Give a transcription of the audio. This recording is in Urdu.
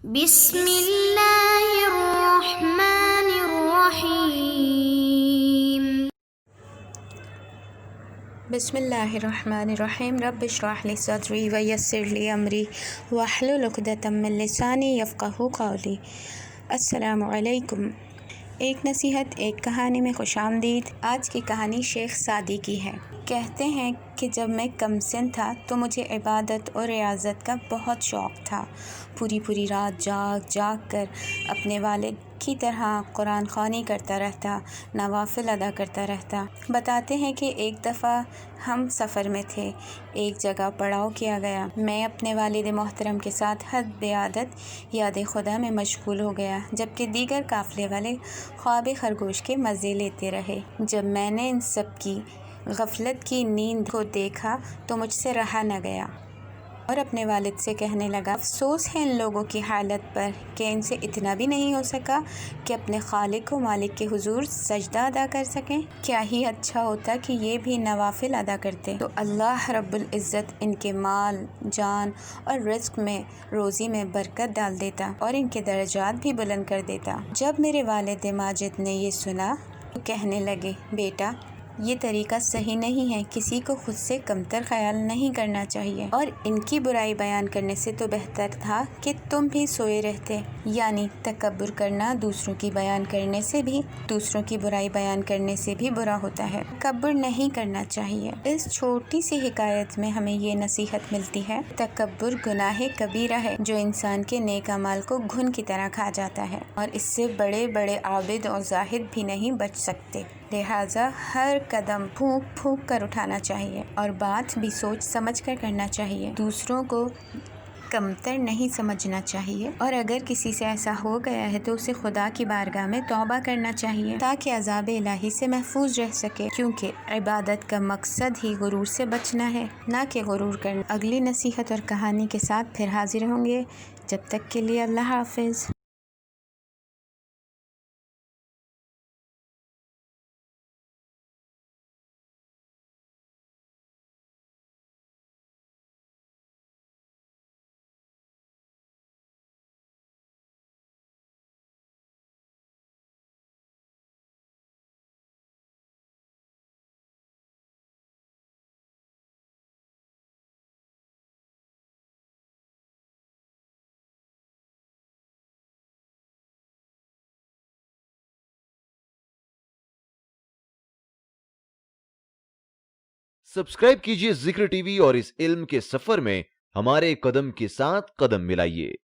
بسم اللہ الرحمن الرحیم۔ بسم اللہ الرحمن الرحیم۔ رب اشرح لی صدری ویسر لی امری واحلل عقدۃ من لسانی یفقہوا قولی۔ السلام علیکم۔ ایک نصیحت ایک کہانی میں خوش آمدید۔ آج کی کہانی شیخ سعدی کی ہے۔ کہتے ہیں کہ جب میں کم سن تھا تو مجھے عبادت اور ریاضت کا بہت شوق تھا۔ پوری رات جاگ کر اپنے والد کی طرح قرآن خوانی کرتا رہتا، نوافل ادا کرتا رہتا۔ بتاتے ہیں کہ ایک دفعہ ہم سفر میں تھے، ایک جگہ پڑاؤ کیا گیا۔ میں اپنے والد محترم کے ساتھ حد عادت یاد خدا میں مشغول ہو گیا، جبکہ دیگر قافلے والے خواب خرگوش کے مزے لیتے رہے۔ جب میں نے ان سب کی غفلت کی نیند کو دیکھا تو مجھ سے رہا نہ گیا اور اپنے والد سے کہنے لگا، افسوس ہے ان لوگوں کی حالت پر کہ ان سے اتنا بھی نہیں ہو سکا کہ اپنے خالق و مالک کے حضور سجدہ ادا کر سکیں۔ کیا ہی اچھا ہوتا کہ یہ بھی نوافل ادا کرتے، تو اللہ رب العزت ان کے مال، جان اور رزق میں، روزی میں برکت ڈال دیتا اور ان کے درجات بھی بلند کر دیتا۔ جب میرے والد ماجد نے یہ سنا تو کہنے لگے، بیٹا یہ طریقہ صحیح نہیں ہے، کسی کو خود سے کمتر خیال نہیں کرنا چاہیے، اور ان کی برائی بیان کرنے سے تو بہتر تھا کہ تم بھی سوئے رہتے۔ یعنی تکبر کرنا دوسروں کی برائی بیان کرنے سے بھی برا ہوتا ہے۔ تکبر نہیں کرنا چاہیے۔ اس چھوٹی سی حکایت میں ہمیں یہ نصیحت ملتی ہے، تکبر گناہ کبیرہ ہے جو انسان کے نیک اعمال کو گھن کی طرح کھا جاتا ہے، اور اس سے بڑے عابد اور زاہد بھی نہیں بچ سکتے۔ لہٰذا ہر قدم پھونک کر اٹھانا چاہیے اور بات بھی سوچ سمجھ کر کرنا چاہیے۔ دوسروں کو کمتر نہیں سمجھنا چاہیے، اور اگر کسی سے ایسا ہو گیا ہے تو اسے خدا کی بارگاہ میں توبہ کرنا چاہیے تاکہ عذاب الہی سے محفوظ رہ سکے، کیونکہ عبادت کا مقصد ہی غرور سے بچنا ہے، نہ کہ غرور کرنا۔ اگلی نصیحت اور کہانی کے ساتھ پھر حاضر ہوں گے، جب تک کے لیے اللہ حافظ۔ سبسکرائب کیجئے ذکر ٹی وی اور اس علم کے سفر میں ہمارے قدم کے ساتھ قدم ملائیے۔